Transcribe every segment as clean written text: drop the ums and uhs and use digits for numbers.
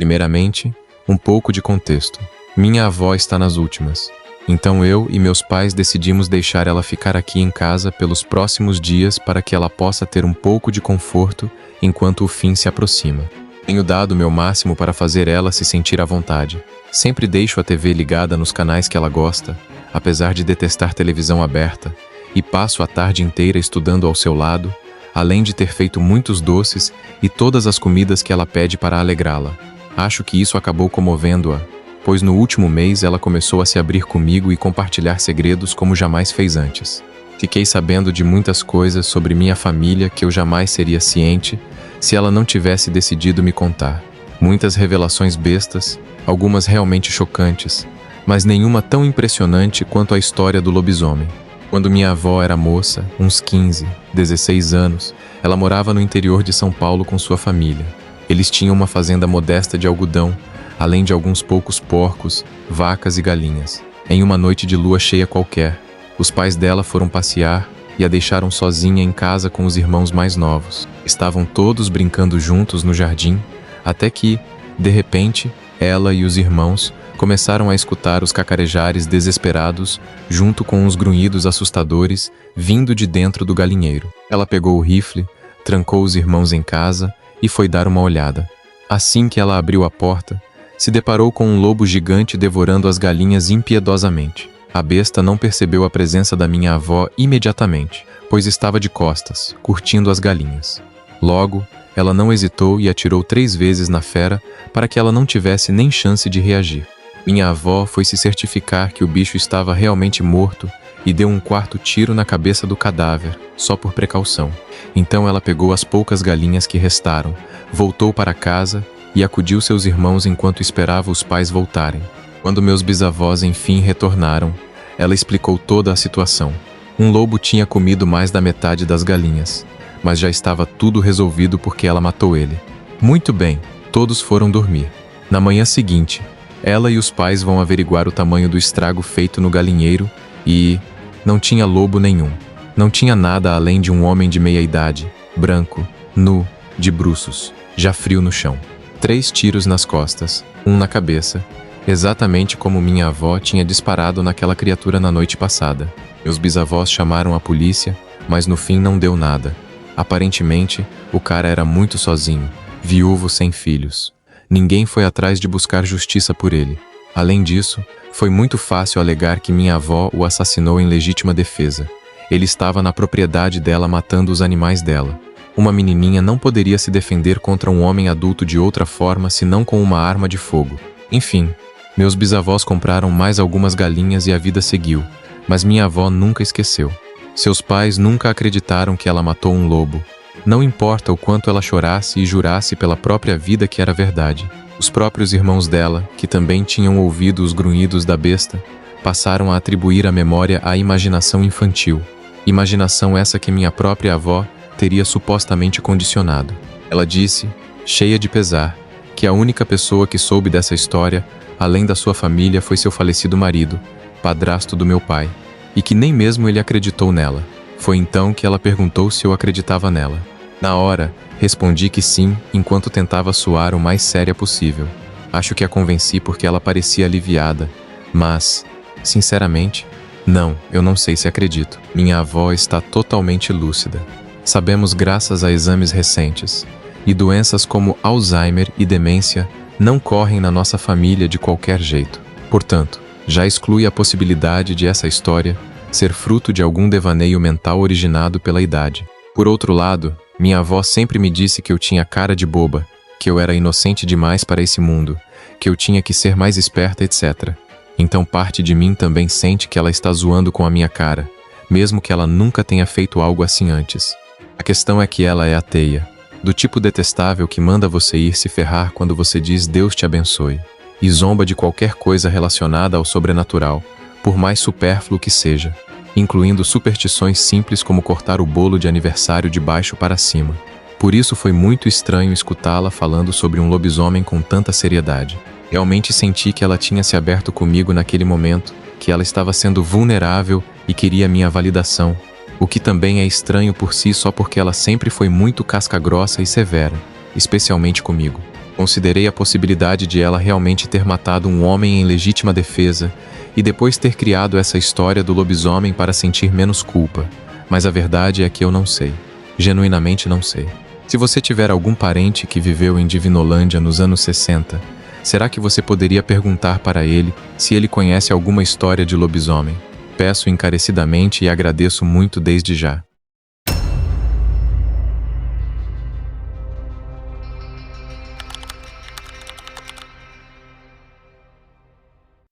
Primeiramente, um pouco de contexto. Minha avó está nas últimas. Então eu e meus pais decidimos deixar ela ficar aqui em casa pelos próximos dias para que ela possa ter um pouco de conforto enquanto o fim se aproxima. Tenho dado o meu máximo para fazer ela se sentir à vontade. Sempre deixo a TV ligada nos canais que ela gosta, apesar de detestar televisão aberta, e passo a tarde inteira estudando ao seu lado, além de ter feito muitos doces e todas as comidas que ela pede para alegrá-la. Acho que isso acabou comovendo-a, pois no último mês ela começou a se abrir comigo e compartilhar segredos como jamais fez antes. Fiquei sabendo de muitas coisas sobre minha família que eu jamais seria ciente se ela não tivesse decidido me contar. Muitas revelações bestas, algumas realmente chocantes, mas nenhuma tão impressionante quanto a história do lobisomem. Quando minha avó era moça, uns 15, 16 anos, ela morava no interior de São Paulo com sua família. Eles tinham uma fazenda modesta de algodão, além de alguns poucos porcos, vacas e galinhas. Em uma noite de lua cheia qualquer, os pais dela foram passear e a deixaram sozinha em casa com os irmãos mais novos. Estavam todos brincando juntos no jardim, até que, de repente, ela e os irmãos começaram a escutar os cacarejares desesperados junto com os grunhidos assustadores vindo de dentro do galinheiro. Ela pegou o rifle, trancou os irmãos em casa e foi dar uma olhada. Assim que ela abriu a porta, se deparou com um lobo gigante devorando as galinhas impiedosamente. A besta não percebeu a presença da minha avó imediatamente, pois estava de costas, curtindo as galinhas. Logo, ela não hesitou e atirou 3 vezes na fera para que ela não tivesse nem chance de reagir. Minha avó foi se certificar que o bicho estava realmente morto e deu um 4º tiro na cabeça do cadáver, só por precaução. Então ela pegou as poucas galinhas que restaram, voltou para casa e acudiu seus irmãos enquanto esperava os pais voltarem. Quando meus bisavós enfim retornaram, ela explicou toda a situação. Um lobo tinha comido mais da metade das galinhas, mas já estava tudo resolvido porque ela matou ele. Muito bem, todos foram dormir. Na manhã seguinte, ela e os pais vão averiguar o tamanho do estrago feito no galinheiro e... não tinha lobo nenhum. Não tinha nada além de um homem de meia idade, branco, nu, de bruços, já frio no chão. 3 tiros nas costas, 1 na cabeça, exatamente como minha avó tinha disparado naquela criatura na noite passada. Meus bisavós chamaram a polícia, mas no fim não deu nada. Aparentemente, o cara era muito sozinho, viúvo sem filhos. Ninguém foi atrás de buscar justiça por ele. Além disso, foi muito fácil alegar que minha avó o assassinou em legítima defesa. Ele estava na propriedade dela matando os animais dela. Uma menininha não poderia se defender contra um homem adulto de outra forma senão com uma arma de fogo. Enfim, meus bisavós compraram mais algumas galinhas e a vida seguiu, mas minha avó nunca esqueceu. Seus pais nunca acreditaram que ela matou um lobo. Não importa o quanto ela chorasse e jurasse pela própria vida que era verdade. Os próprios irmãos dela, que também tinham ouvido os grunhidos da besta, passaram a atribuir a memória à imaginação infantil. Imaginação essa que minha própria avó teria supostamente condicionado. Ela disse, cheia de pesar, que a única pessoa que soube dessa história, além da sua família, foi seu falecido marido, padrasto do meu pai, e que nem mesmo ele acreditou nela. Foi então que ela perguntou se eu acreditava nela. Na hora, respondi que sim, enquanto tentava soar o mais séria possível. Acho que a convenci porque ela parecia aliviada, mas, sinceramente, não, eu não sei se acredito. Minha avó está totalmente lúcida. Sabemos graças a exames recentes, e doenças como Alzheimer e demência não correm na nossa família de qualquer jeito. Portanto, já exclui a possibilidade de essa história ser fruto de algum devaneio mental originado pela idade. Por outro lado, minha avó sempre me disse que eu tinha cara de boba, que eu era inocente demais para esse mundo, que eu tinha que ser mais esperta, etc. Então parte de mim também sente que ela está zoando com a minha cara, mesmo que ela nunca tenha feito algo assim antes. A questão é que ela é ateia, do tipo detestável que manda você ir se ferrar quando você diz Deus te abençoe, e zomba de qualquer coisa relacionada ao sobrenatural, por mais supérfluo que seja, incluindo superstições simples como cortar o bolo de aniversário de baixo para cima. Por isso foi muito estranho escutá-la falando sobre um lobisomem com tanta seriedade. Realmente senti que ela tinha se aberto comigo naquele momento, que ela estava sendo vulnerável e queria minha validação, o que também é estranho por si só porque ela sempre foi muito casca-grossa e severa, especialmente comigo. Considerei a possibilidade de ela realmente ter matado um homem em legítima defesa e depois ter criado essa história do lobisomem para sentir menos culpa. Mas a verdade é que eu não sei. Genuinamente não sei. Se você tiver algum parente que viveu em Divinolândia nos anos 60, será que você poderia perguntar para ele se ele conhece alguma história de lobisomem? Peço encarecidamente e agradeço muito desde já.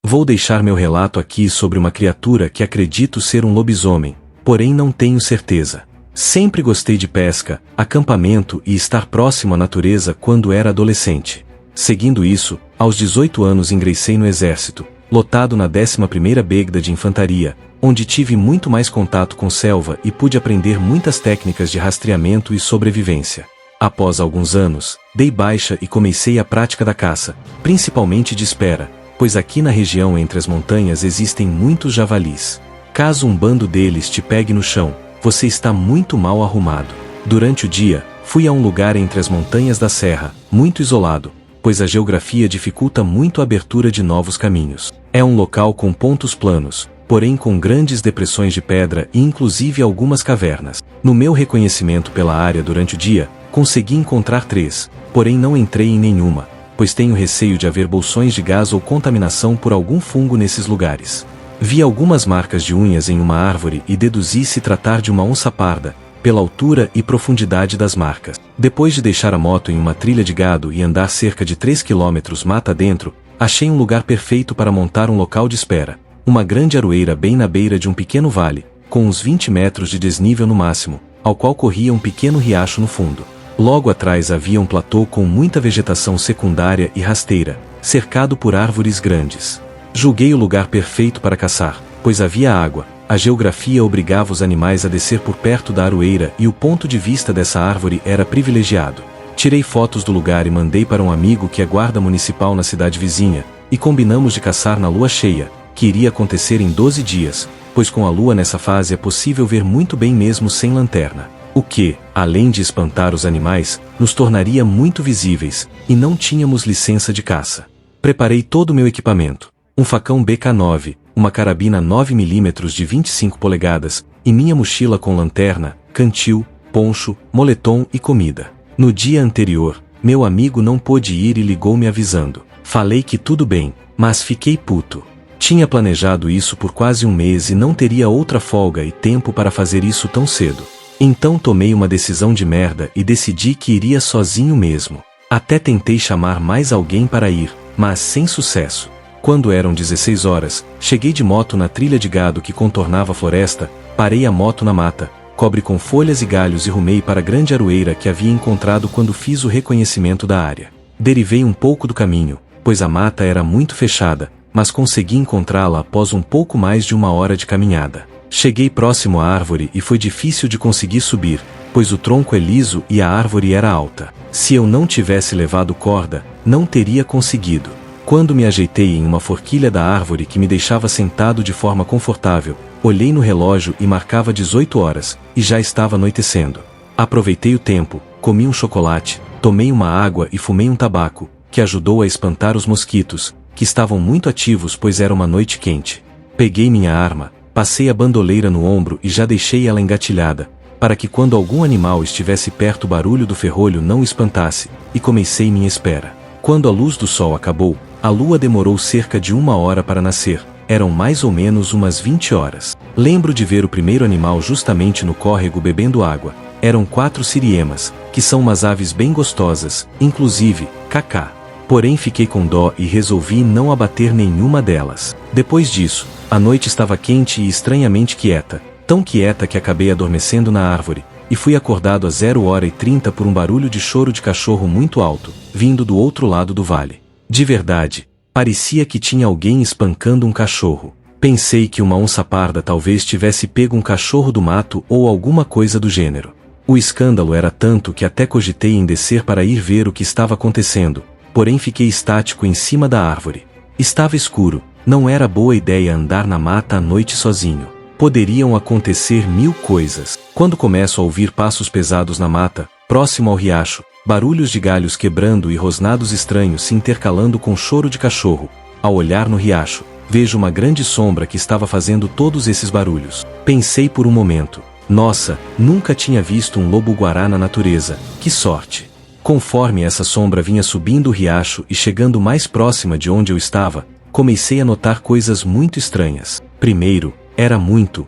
Vou deixar meu relato aqui sobre uma criatura que acredito ser um lobisomem, porém não tenho certeza. Sempre gostei de pesca, acampamento e estar próximo à natureza quando era adolescente. Seguindo isso, aos 18 anos ingressei no exército, lotado na 11ª Begda de Infantaria, onde tive muito mais contato com selva e pude aprender muitas técnicas de rastreamento e sobrevivência. Após alguns anos, dei baixa e comecei a prática da caça, principalmente de espera, pois aqui na região entre as montanhas existem muitos javalis. Caso um bando deles te pegue no chão, você está muito mal arrumado. Durante o dia, fui a um lugar entre as montanhas da serra, muito isolado, pois a geografia dificulta muito a abertura de novos caminhos. É um local com pontos planos, porém com grandes depressões de pedra e inclusive algumas cavernas. No meu reconhecimento pela área durante o dia, consegui encontrar 3, porém não entrei em nenhuma, pois tenho receio de haver bolsões de gás ou contaminação por algum fungo nesses lugares. Vi algumas marcas de unhas em uma árvore e deduzi se tratar de uma onça parda, pela altura e profundidade das marcas. Depois de deixar a moto em uma trilha de gado e andar cerca de 3 quilômetros mata dentro, achei um lugar perfeito para montar um local de espera. Uma grande aroeira bem na beira de um pequeno vale, com uns 20 metros de desnível no máximo, ao qual corria um pequeno riacho no fundo. Logo atrás havia um platô com muita vegetação secundária e rasteira, cercado por árvores grandes. Julguei o lugar perfeito para caçar, pois havia água, a geografia obrigava os animais a descer por perto da aroeira e o ponto de vista dessa árvore era privilegiado. Tirei fotos do lugar e mandei para um amigo que é guarda municipal na cidade vizinha, e combinamos de caçar na lua cheia, que iria acontecer em 12 dias, pois com a lua nessa fase é possível ver muito bem mesmo sem lanterna. O que, além de espantar os animais, nos tornaria muito visíveis, e não tínhamos licença de caça. Preparei todo o meu equipamento. Um facão BK9, uma carabina 9mm de 25 polegadas, e minha mochila com lanterna, cantil, poncho, moletom e comida. No dia anterior, meu amigo não pôde ir e ligou me avisando. Falei que tudo bem, mas fiquei puto. Tinha planejado isso por quase um mês e não teria outra folga e tempo para fazer isso tão cedo. Então tomei uma decisão de merda e decidi que iria sozinho mesmo. Até tentei chamar mais alguém para ir, mas sem sucesso. Quando eram 16 horas, cheguei de moto na trilha de gado que contornava a floresta, parei a moto na mata, cobre com folhas e galhos e rumei para a grande aroeira que havia encontrado quando fiz o reconhecimento da área. Derivei um pouco do caminho, pois a mata era muito fechada, mas consegui encontrá-la após um pouco mais de 1 hora de caminhada. Cheguei próximo à árvore e foi difícil de conseguir subir, pois o tronco é liso e a árvore era alta. Se eu não tivesse levado corda, não teria conseguido. Quando me ajeitei em uma forquilha da árvore que me deixava sentado de forma confortável, olhei no relógio e marcava 18 horas, e já estava anoitecendo. Aproveitei o tempo, comi um chocolate, tomei uma água e fumei um tabaco, que ajudou a espantar os mosquitos, que estavam muito ativos pois era uma noite quente. Peguei minha arma, passei a bandoleira no ombro e já deixei ela engatilhada, para que quando algum animal estivesse perto o barulho do ferrolho não o espantasse, e comecei minha espera. Quando a luz do sol acabou, a lua demorou cerca de 1 hora para nascer, eram mais ou menos umas 20 horas. Lembro de ver o primeiro animal justamente no córrego bebendo água. Eram 4 siriemas, que são umas aves bem gostosas, inclusive, cacá. Porém fiquei com dó e resolvi não abater nenhuma delas. Depois disso, a noite estava quente e estranhamente quieta, tão quieta que acabei adormecendo na árvore, e fui acordado às 0h30 por um barulho de choro de cachorro muito alto, vindo do outro lado do vale. De verdade, parecia que tinha alguém espancando um cachorro. Pensei que uma onça parda talvez tivesse pego um cachorro do mato ou alguma coisa do gênero. O escândalo era tanto que até cogitei em descer para ir ver o que estava acontecendo, porém fiquei estático em cima da árvore. Estava escuro, não era boa ideia andar na mata à noite sozinho. Poderiam acontecer 1000 coisas. Quando começo a ouvir passos pesados na mata, próximo ao riacho, barulhos de galhos quebrando e rosnados estranhos se intercalando com choro de cachorro. Ao olhar no riacho, vejo uma grande sombra que estava fazendo todos esses barulhos. Pensei por um momento: nossa, nunca tinha visto um lobo-guará na natureza, que sorte! Conforme essa sombra vinha subindo o riacho e chegando mais próxima de onde eu estava, comecei a notar coisas muito estranhas. Primeiro, era muito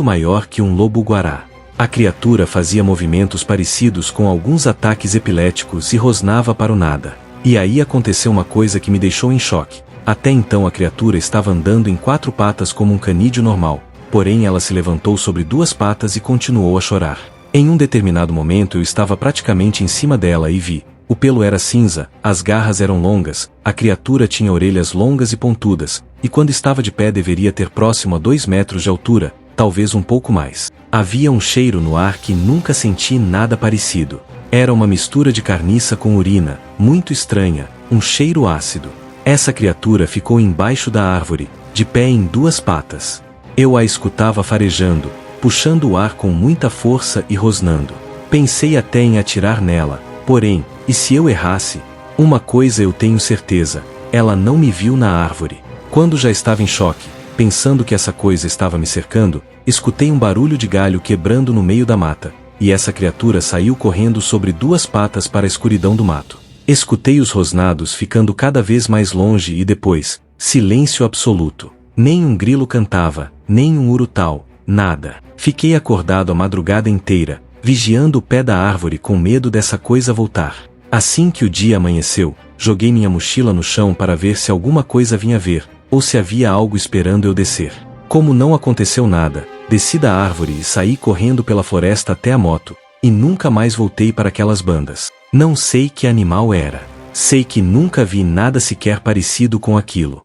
maior que um lobo-guará. A criatura fazia movimentos parecidos com alguns ataques epiléticos e rosnava para o nada. E aí aconteceu uma coisa que me deixou em choque. Até então a criatura estava andando em 4 patas como um canídeo normal, porém ela se levantou sobre 2 patas e continuou a chorar. Em um determinado momento eu estava praticamente em cima dela e vi. O pelo era cinza, as garras eram longas, a criatura tinha orelhas longas e pontudas, e quando estava de pé deveria ter próximo a 2 metros de altura, talvez um pouco mais. Havia um cheiro no ar que nunca senti nada parecido. Era uma mistura de carniça com urina, muito estranha, um cheiro ácido. Essa criatura ficou embaixo da árvore, de pé em 2 patas. Eu a escutava farejando, puxando o ar com muita força e rosnando. Pensei até em atirar nela, porém, e se eu errasse? Uma coisa eu tenho certeza, ela não me viu na árvore. Quando já estava em choque, pensando que essa coisa estava me cercando, escutei um barulho de galho quebrando no meio da mata, e essa criatura saiu correndo sobre 2 patas para a escuridão do mato. Escutei os rosnados ficando cada vez mais longe e depois, silêncio absoluto. Nem um grilo cantava, nem um urutau, nada. Fiquei acordado a madrugada inteira, vigiando o pé da árvore com medo dessa coisa voltar. Assim que o dia amanheceu, joguei minha mochila no chão para ver se alguma coisa vinha ver, ou se havia algo esperando eu descer. Como não aconteceu nada, desci da árvore e saí correndo pela floresta até a moto, e nunca mais voltei para aquelas bandas. Não sei que animal era. Sei que nunca vi nada sequer parecido com aquilo.